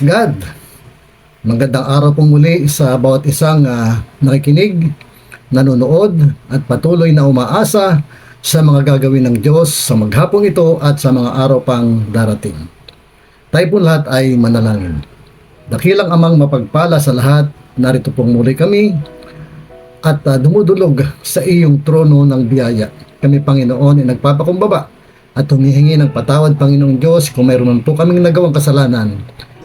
God. Magandang araw po muli sa bawat isang nakikinig, nanonood at patuloy na umaasa sa mga gagawin ng Diyos sa maghapong ito at sa mga araw pang darating. Tayo po lahat ay manalangin. Dakilang Amang mapagpala sa lahat, narito pong muli kami at dumudulog sa iyong trono ng biyaya. Kami Panginoon ay nagpapakumbaba at humihingi ng patawad Panginoong Diyos kung mayroon po kaming nagawang kasalanan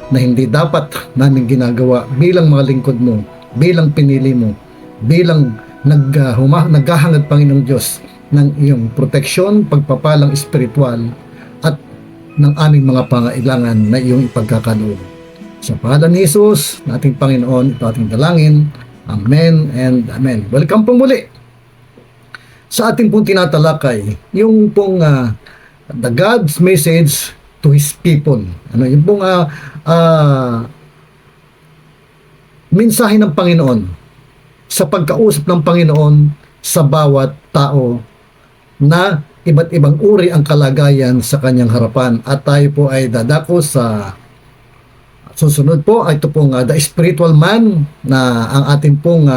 na hindi dapat namin ginagawa bilang mga lingkod mo, bilang pinili mo, bilang naghahangad Panginoong Diyos ng iyong proteksyon, pagpapalang espiritual at ng aming mga pangailangan na iyong ipagkakaloob. Sa pangalan ni Jesus, nating Panginoon, ito ating dalangin. Amen and Amen. Welcome po muli sa ating pong tinatalakay, yung pong the God's message to His people. Yung pong mensahe ng Panginoon sa pagkausap ng Panginoon sa bawat tao na iba't ibang uri ang kalagayan sa kanyang harapan. At tayo po ay dadako sa susunod po. Ito pong the spiritual man na ang ating pong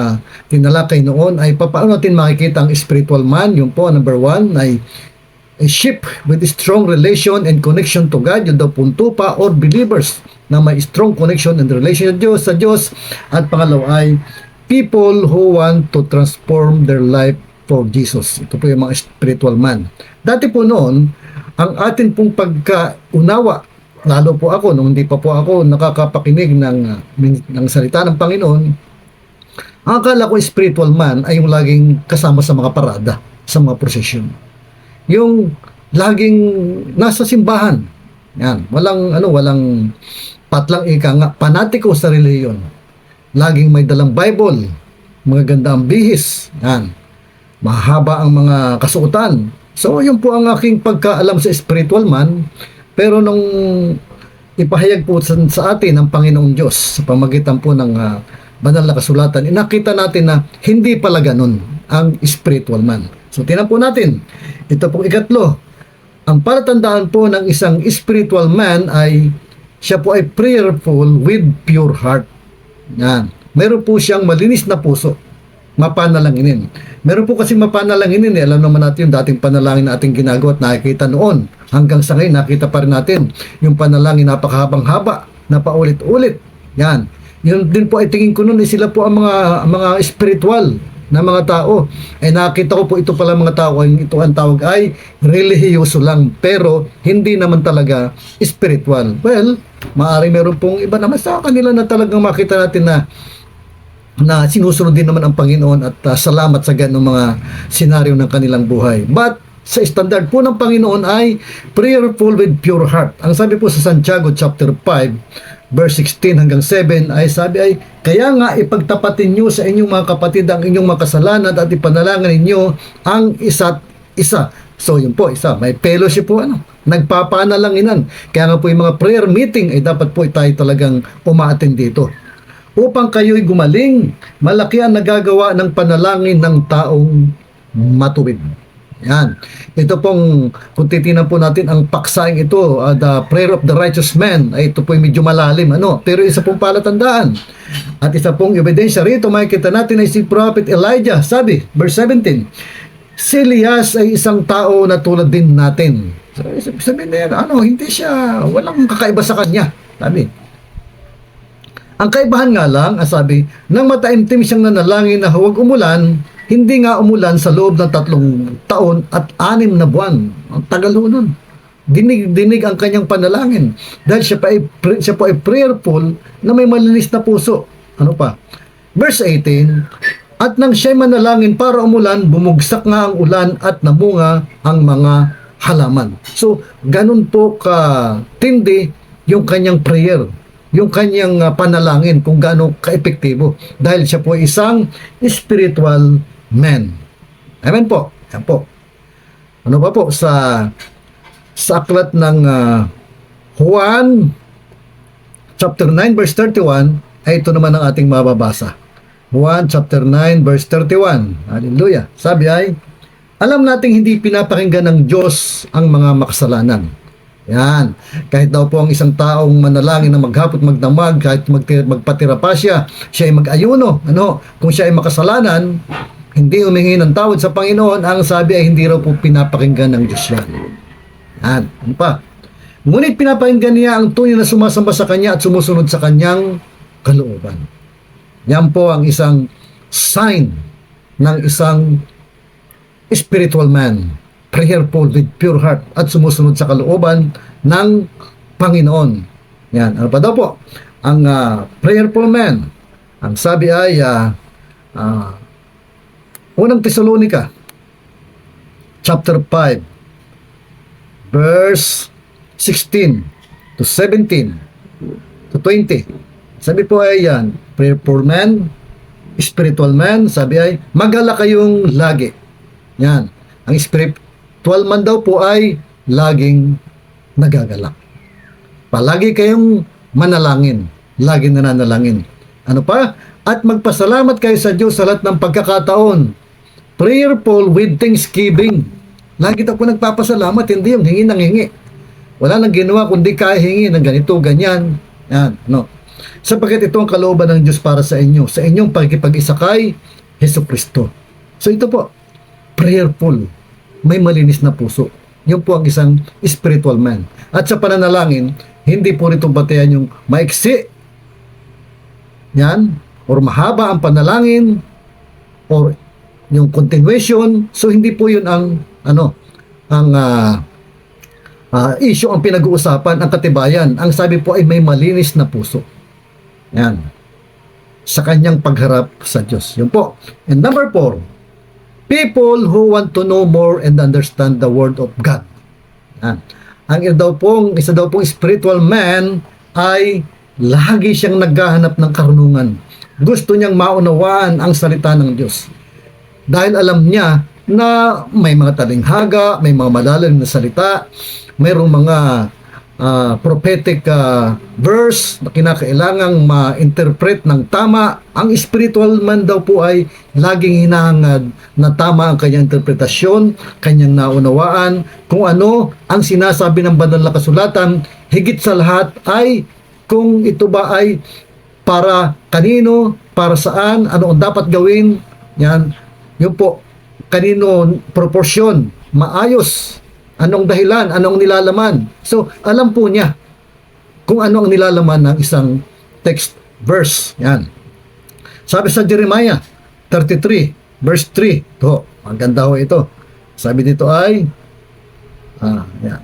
tinalakay noon ay paano natin makikita ang spiritual man. Yung po number 1 ay a sheep with a strong relation and connection to God, yung daw puntupa or believers na may strong connection and relation sa Diyos. At pangalawa ay people who want to transform their life for Jesus. Ito po yung mga spiritual man. Dati po noon, ang atin pong pagkaunawa, lalo po ako, nung hindi pa po ako nakakapakinig ng salita ng Panginoon, ang akala ko spiritual man ay yung laging kasama sa mga parada, sa mga prosesyon. Yung laging nasa simbahan. Yan, walang patlang ika nga, panatiko sa reliyon. Laging may dalang Bible, mga ganda ang bihis. Yan. Mahaba ang mga kasuotan. So, yun po ang aking pagkaalam sa spiritual man. Pero nung ipahayag po sa atin ng Panginoong Diyos sa pamagitan po ng banal na kasulatan, inakita natin na hindi pala ganun ang spiritual man. So, tinan po natin. Ito pong ikatlo. Ang palatandaan po ng isang spiritual man ay siya po ay prayerful with pure heart. Yan. Meron po siyang malinis na puso. Mapanalanginin. Meron po kasi mapanalanginin. Alam naman natin yung dating panalangin na ating ginagawa at nakikita noon. Hanggang sa ngayon, nakita pa rin natin yung panalangin napakahabang-haba na paulit-ulit. Yan. Yun din po ay tingin ko noon, sila po ang mga spiritual na mga tao. Ay nakita ko po ito pala mga tao, ito ang tawag ay relihiyoso lang, pero hindi naman talaga spiritual. Well, maaaring meron pong iba naman sa kanila na talagang makita natin na sinusunod din naman ang Panginoon at salamat sa ganong mga senaryo ng kanilang buhay. But sa standard po ng Panginoon ay prayerful with pure heart. Ang sabi po sa Santiago chapter 5 verse 16 hanggang 7 ay sabi ay, kaya nga ipagtapatin nyo sa inyong mga kapatid ang inyong mga kasalanan at ipanalangin ninyo ang isa't isa. So yun po, isa, may fellowship po, nagpapanalanginan. Kaya nga po yung mga prayer meeting ay dapat po tayo talagang umaattend dito. Upang kayo'y gumaling, malaki ang nagagawa ng panalangin ng taong matuwid. Yan. Ito pong, kung titingnan po natin ang paksaing ito, the prayer of the righteous man, ay ito po yung medyo malalim. Pero isa pong palatandaan. At isa pong ebidensya rito, makikita natin ay si Prophet Elijah. Sabi, verse 17, si Elias ay isang tao na tulad din natin. So, sabihin na hindi siya, walang kakaiba sa kanya. Sabi. Ang kaibahan nga lang, sabi, nang mataimtim siyang nanalangin na huwag umulan, hindi nga umulan sa loob ng 3 taon at 6 na buwan. Ang tagal nun. Dinig ang kanyang panalangin. Dahil siya po ay prayerful na may malinis na puso. Ano pa? Verse 18, at nang siya'y manalangin para umulan, bumugsak nga ang ulan at namunga ang mga halaman. So, ganun po katindi yung kanyang prayer. Yung kanyang panalangin kung gaano ka-epektibo. Dahil siya po ay isang spiritual man. Amen po. Yan po. Ano pa po sa aklat ng Juan chapter 9 verse 31 ay ito naman ang ating mababasa. Juan chapter 9 verse 31. Hallelujah. Sabi ay, alam nating hindi pinapakinggan ng Diyos ang mga makasalanan. Yan. Kahit daw po ang isang taong manalangin na maghapot magdamag, kahit magpatira pa siya, siya ay mag-ayuno. Ano? Kung siya ay makasalanan, hindi humingi ng tawad sa Panginoon, ang sabi ay hindi raw po pinapakinggan ng Diyos yan. Yan. Ano pa? Ngunit pinapakinggan niya ang tunay na sumasamba sa Kanya at sumusunod sa Kanyang kalooban. Yan po ang isang sign ng isang spiritual man, prayerful with pure heart at sumusunod sa kalooban ng Panginoon. Yan. Ano pa daw po? Ang prayerful man, ang sabi ay unang Tesalonica chapter 5 verse 16 to 17 to 20. Sabi po ay yan, prayerful man, spiritual man, sabi ay magala kayong lagi. Yan. Ang spiritual man daw po ay laging nagagalak. Palagi kayong manalangin, laging nananalangin. Ano pa? At magpasalamat kayo sa Diyos sa lahat ng pagkakataon. Prayerful with thanksgiving. Lagi daw po nagpapasalamat, hindi yung hingi ng hingi. Wala nang ginawa kundi kahingi ng ganito, ganyan. Yan, no. Sapagkat ito ang kalooban ng Diyos para sa inyo, sa inyong pagkipag-isa kay Jesucristo. So ito po, prayerful, may malinis na puso. Yun po ang isang spiritual man. At sa pananalangin, hindi po rito batayan yung maiksi, yan, or mahaba ang panalangin, or yung continuation. So hindi po yun ang issue ang pinag-uusapan, ang katibayan. Ang sabi po ay may malinis na puso. Yan. Sa kanyang pagharap sa Diyos. Yun po. And number 4, people who want to know more and understand the Word of God. Yan. Ang isa daw pong spiritual man ay lagi siyang naghahanap ng karunungan. Gusto niyang maunawaan ang salita ng Diyos. Dahil alam niya na may mga talinghaga, may mga malalim na salita, mayroong mga prophetic verse na kinakailangang ma-interpret ng tama. Ang spiritual man daw po ay laging hinahangad na tama ang kanyang interpretasyon, kanyang naunawaan, kung ano ang sinasabi ng banal na kasulatan. Higit sa lahat ay kung ito ba ay para kanino, para saan, ano ang dapat gawin. Yan, yun po, kanino proportion, maayos, anong dahilan, anong nilalaman. So, alam po niya kung ano ang nilalaman ng isang text verse. Yan. Sabi sa Jeremiah 33, verse 3. Ito, ang ganda ho ito. Sabi dito ay, yan.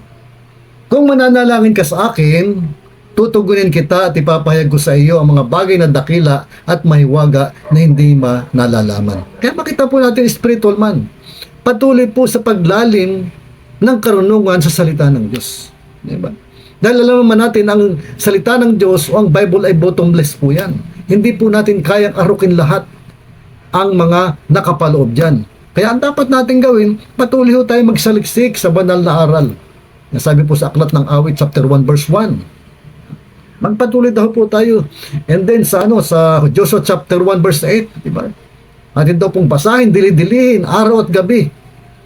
Kung mananalangin ka sa akin, tutugunin kita at ipapahayag ko sa iyo ang mga bagay na dakila at mahiwaga na hindi nalalaman. Kaya makita po natin spiritual man. Patuloy po sa paglalim ng karunungan sa salita ng Diyos. Diba? Dahil alam naman natin ang salita ng Diyos o ang Bible ay bottomless po yan. Hindi po natin kayang arukin lahat ang mga nakapaloob dyan. Kaya ang dapat natin gawin, patuloy tayo magsaliksik sa banal na aral. Nasabi po sa Aklat ng Awit, chapter 1, verse 1. Magpatuloy daw po tayo. And then sa Joshua chapter 1 verse 8, di ba? Atin daw pong basahin, dili-dilihin, araw at gabi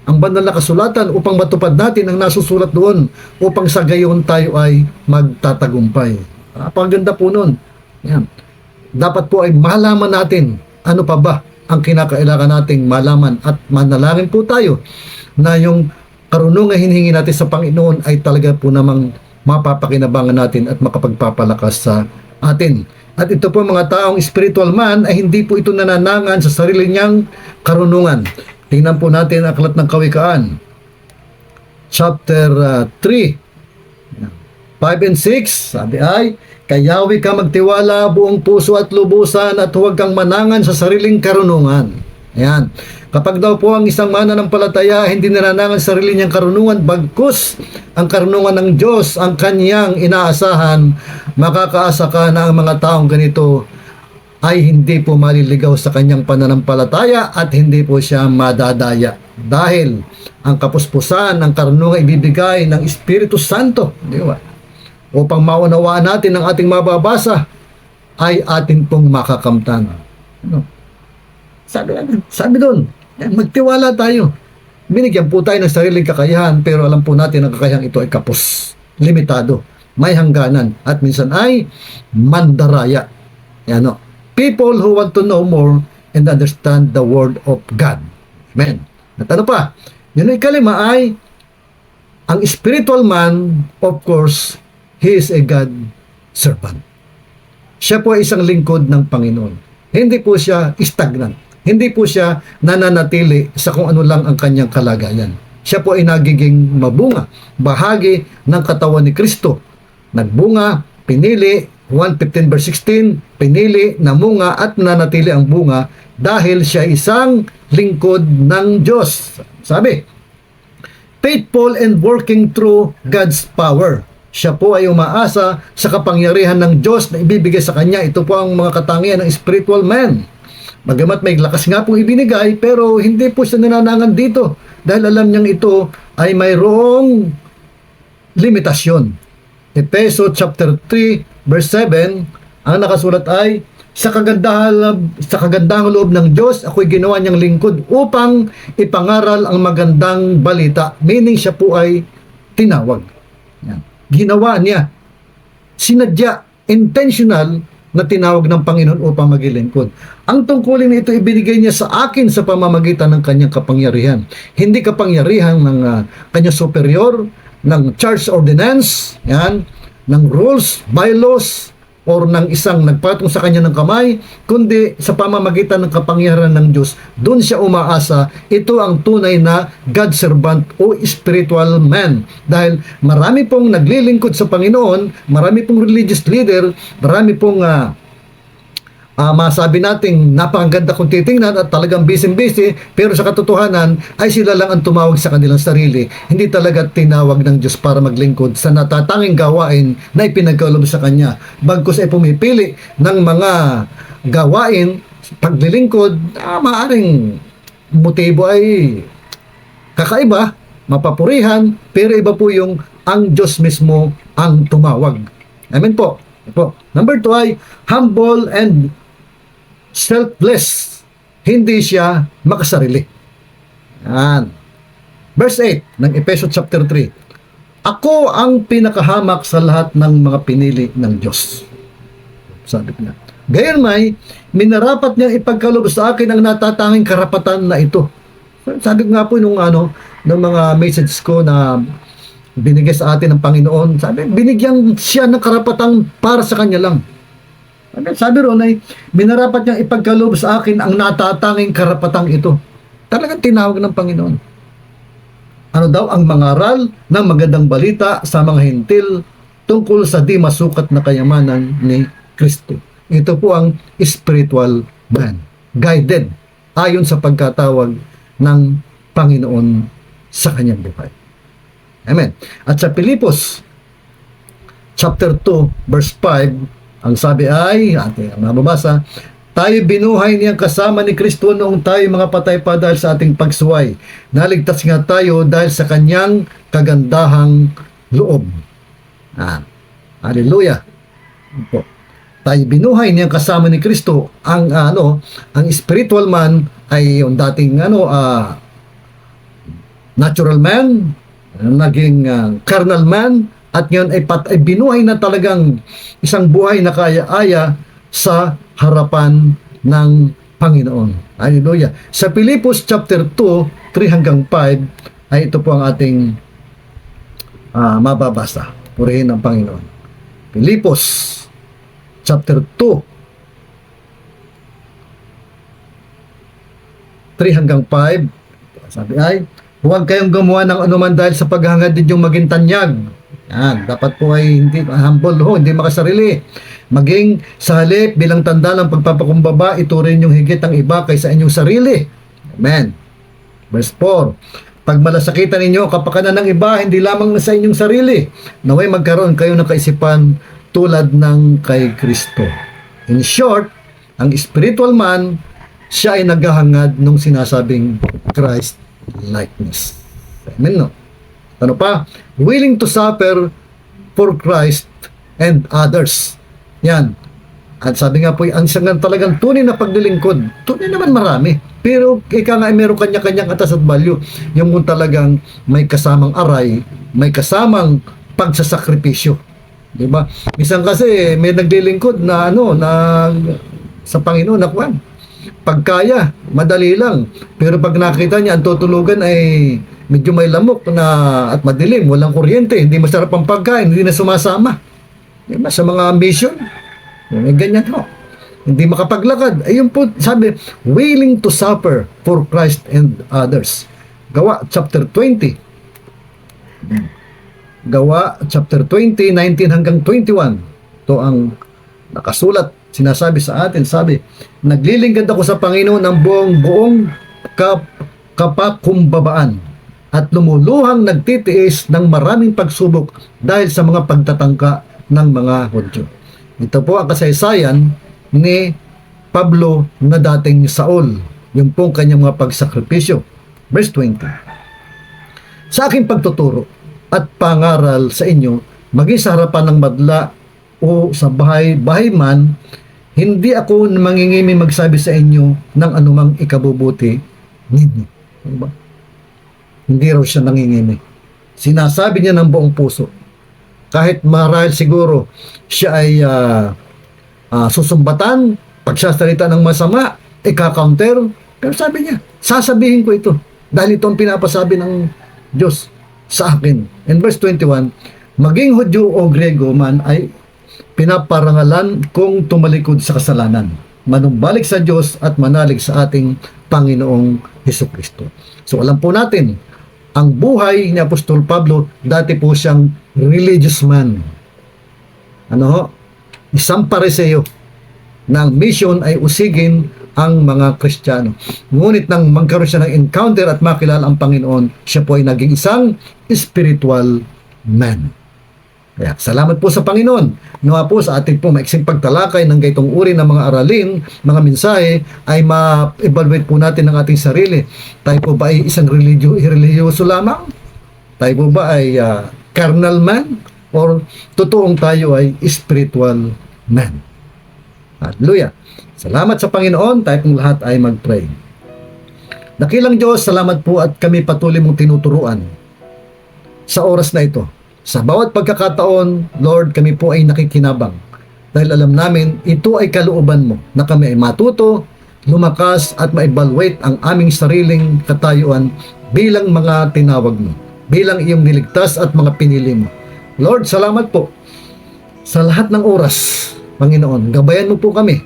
ang banal na kasulatan upang matupad natin ang nasusulat doon, upang sa gayon tayo ay magtatagumpay. Napakaganda po nun. Yan. Dapat po ay malaman natin ano pa ba ang kinakailangan nating malaman, at manalangin po tayo na yung karunungan hinihingi natin sa Panginoon ay talaga po namang mapapakinabangan natin at makapagpapalakas sa atin. At ito po mga taong spiritual man ay hindi po ito nananangan sa sarili niyang karunungan. Tingnan po natin ang Aklat ng Kawikaan, chapter 3, 5 and 6. Sabi ay, kayawi ka magtiwala buong puso at lubusan at huwag kang manangan sa sariling karunungan. Ayan. Kapag daw po ang isang mananampalataya hindi nananangan sa sarili niyang karunungan, bagkus ang karunungan ng Diyos ang kanyang inaasahan, makakaasa ka na ang mga taong ganito ay hindi po maliligaw sa kanyang pananampalataya at hindi po siya madadaya. Dahil ang kapuspusan ng karunungan ibibigay ng Espiritu Santo, di ba? Upang maunawaan natin ang ating mababasa ay atin pong makakamtan. Ano? Sabi doon, magtiwala tayo. Binigyan po tayo ng sariling kakayahan, pero alam po natin ang kakayahan ito ay kapos. limitado, may hangganan, at minsan ay mandaraya. Yan o. People who want to know more and understand the Word of God. Amen. At ano pa? Yun ay kalima ay ang spiritual man, of course, he is a God servant. Siya po ay isang lingkod ng Panginoon. Hindi po siya stagnant. Hindi po siya nananatili sa kung ano lang ang kanyang kalagayan. Siya po ay nagiging mabunga, bahagi ng katawan ni Kristo. Nagbunga, pinili, 1:15 verse 16, pinili, namunga at nanatili ang bunga dahil siya isang lingkod ng Diyos. Sabi, faithful and working through God's power. Siya po ay umaasa sa kapangyarihan ng Diyos na ibibigay sa kanya. Ito po ang mga katangian ng spiritual man. Bagamat may lakas nga pong ibinigay, pero hindi po siya nananangan dito dahil alam niyang ito ay mayroong limitasyon. Efeso chapter 3 verse 7, ang nakasulat ay, sa kagandahang loob ng Diyos, ako'y ginawa niyang lingkod upang ipangaral ang magandang balita. Meaning siya po ay tinawag. Yan. Ginawa niya. Sinadya, intentional na tinawag ng Panginoon upang maglingkod. Ang tungkulin nito ibinigay niya sa akin sa pamamagitan ng kanyang kapangyarihan. Hindi kapangyarihan ng kanyang superior, ng church ordinance, yan, ng rules, bylaws, or ng isang nagpatong sa kanya ng kamay, kundi sa pamamagitan ng kapangyarihan ng Diyos. Doon siya umaasa. Ito ang tunay na God servant o spiritual man. Dahil marami pong naglilingkod sa Panginoon, marami pong religious leader, marami pong masabi nating napakaganda kung titingnan at talagang busy-busy, pero sa katotohanan ay sila lang ang tumawag sa kanilang sarili. Hindi talaga tinawag ng Diyos para maglingkod sa natatanging gawain na ipinagkaloob sa Kanya. Bagkus ay pumipili ng mga gawain, paglilingkod, maaring motibo ay kakaiba, mapapurihan, pero iba po yung ang Diyos mismo ang tumawag. Amen po. Number 2 ay humble and selfless. Hindi siya makasarili. Yan. Verse 8 ng Efeso chapter 3. Ako ang pinakahamak sa lahat ng mga pinili ng Diyos. Sabi niya. Gayon may, minarapat niyang ipagkaloob sa akin ang natatanging karapatan na ito. Sabi ko nga po nung ng mga message ko na binigay sa atin ng Panginoon, sabi, binigyan siya ng karapatang para sa kanya lang. Sabi ron ay, minarapat niyang ipagkaloob sa akin ang natatanging karapatang ito. Talagang tinawag ng Panginoon. Ano daw ang mangaral ng magandang balita sa mga hintil tungkol sa di masukat na kayamanan ni Kristo. Ito po ang spiritual man. Guided ayon sa pagkatawag ng Panginoon sa kanyang buhay. Amen. At sa Pilipos chapter 2 verse 5, ang sabi ay, ating mababasa, tayo binuhay niyang kasama ni Kristo noong tayo mga patay pa dahil sa ating pagsuway. Naligtas nga tayo dahil sa kanyang kagandahang loob. Hallelujah. Po. Tayo binuhay niyang kasama ni Kristo. Ang spiritual man ay yung dating natural man, naging carnal man, at ngayon ay binuhay na talagang isang buhay na kaya-aya sa harapan ng Panginoon. Hallelujah. Sa Pilipos chapter 2, 3 hanggang 5, ay ito po ang ating mababasa. Purihin ang Panginoon. Pilipos chapter 2, 3 hanggang 5, sabi ay, huwag kayong gumawa ng anuman dahil sa paghangad ninyong maging tanyag. Yan, dapat po ay hindi humble hindi makasarili. Maging sa halip bilang tanda ng pagpapakumbaba, ituring yung higit ang iba kaysa inyong sarili. Amen. Verse 4. Pag malasakitan ninyo kapakanan ng iba, hindi lamang sa inyong sarili, naway magkaroon kayo ng kaisipan tulad ng kay Kristo. In short, ang spiritual man, siya ay naghahangad nung sinasabing Christ likeness. Amen, no? Ano pa? Willing to suffer for Christ and others. Yan. At sabi nga po, ang isang talagang tunay na paglilingkod, tunay naman marami. Pero ika nga meron kanya-kanyang atas at value. Yung kung talagang may kasamang aray, may kasamang pagsasakripisyo. Di ba? Minsan kasi may naglilingkod na sa Panginoon na kwan. Pagkaya, madali lang. Pero pag nakita niya ang tutulugan ay medyo may lamok at madilim, walang kuryente, hindi masarap ang pagkain, hindi na sumasama. Di ba? Sa mga mission, may ganyan ho. Hindi makapaglakad. Ayun po, sabi, willing to suffer for Christ and others. Gawa, chapter 20. Gawa, chapter 20, 19 hanggang 21. Ito ang nakasulat, sinasabi sa atin, sabi, naglilingkod ako sa Panginoon ng buong kapakumbabaan at lumuluhang nagtitiis ng maraming pagsubok dahil sa mga pagtatangka ng mga Hudyo. Ito po ang kasaysayan ni Pablo na dating Saul, yung pong kanyang mga pagsakripisyo. Verse 20. Sa aking pagtuturo at pangaral sa inyo, maging sa harapan ng madla o sa bahay man, hindi ako mangingimi magsabi sa inyo ng anumang ikabubuti ninyo. Diba? Hindi raw siya nangingimi. Sinasabi niya ng buong puso. Kahit marahil siguro siya ay susumbatan, pagsasalita ng masama, ika-counter. Pero sabi niya, sasabihin ko ito. Dahil ito ang pinapasabi ng Diyos sa akin. In verse 21, maging Hudyo o Grego man ay pinaparangalan kung tumalikod sa kasalanan, manumbalik sa Diyos at manalig sa ating Panginoong Hesukristo. So alam po natin, ang buhay ni Apostol Pablo, dati po siyang religious man. Isang pariseo na ang mission ay usigin ang mga Kristiyano. Ngunit nang magkaroon siya ng encounter at makilala ang Panginoon, siya po ay naging isang spiritual man. Kaya, salamat po sa Panginoon. Nawa po sa ating po maiksing pagtalakay ng gaytong uri ng mga aralin, mga mensahe, ay ma-evaluate po natin ang ating sarili. Tayo po ba ay isang religyoso lamang? Tayo po ba ay carnal man? Or totoong tayo ay spiritual man? Hallelujah. Salamat sa Panginoon. Tayo pong lahat ay mag-pray. Dakilang Diyos, salamat po at kami patuloy mong tinuturuan sa oras na ito. Sa bawat pagkakataon, Lord, kami po ay nakikinabang. Dahil alam namin, ito ay kalooban mo na kami ay matuto, lumakas at ma-evaluate ang aming sariling katayuan bilang mga tinawag mo, bilang iyong niligtas at mga pinili mo. Lord, salamat po sa lahat ng oras, Panginoon. Gabayan mo po kami.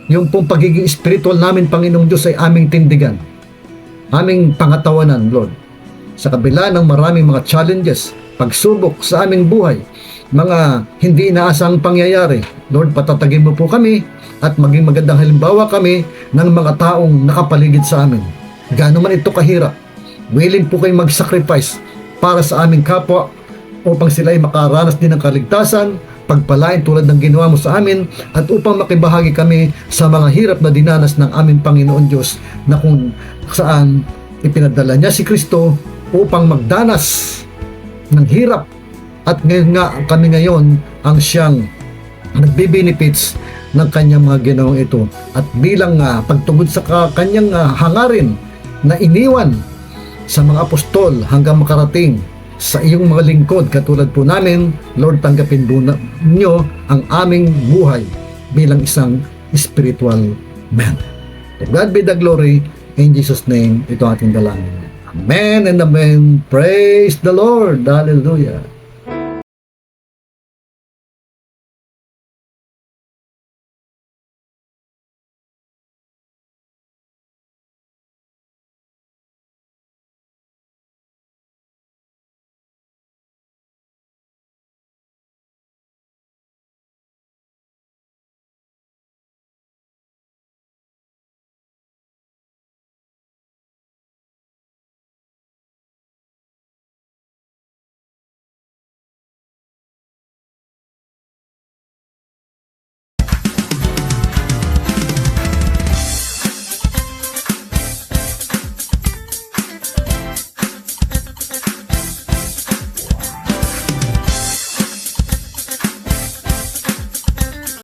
Yung pong pagiging spiritual namin, Panginoong Diyos, ay aming tindigan, aming pangatawanan, Lord. Sa kabila ng maraming mga challenges, pagsubok sa aming buhay, mga hindi inaasang pangyayari, Lord, patatagin mo po kami at maging magandang halimbawa kami ng mga taong nakapaligid sa amin. Gaano man ito kahirap, willing po kayong mag-sacrifice para sa aming kapwa upang sila ay makaranas din ng kaligtasan, pagpalain tulad ng ginawa mo sa amin, at upang makibahagi kami sa mga hirap na dinanas ng aming Panginoon Diyos, na kung saan ipinadala niya si Kristo upang magdanas ng hirap, at ngayon nga kami ngayon ang siyang nagbe-benefits ng kanyang mga ginawang ito, at bilang pagtugod sa kanyang hangarin na iniwan sa mga apostol hanggang makarating sa iyong mga lingkod katulad po namin, Lord, tanggapin po niyo ang aming buhay bilang isang spiritual man. To God be the glory. In Jesus' name, ito ating dalangin. Amen and amen. Praise the Lord. Hallelujah.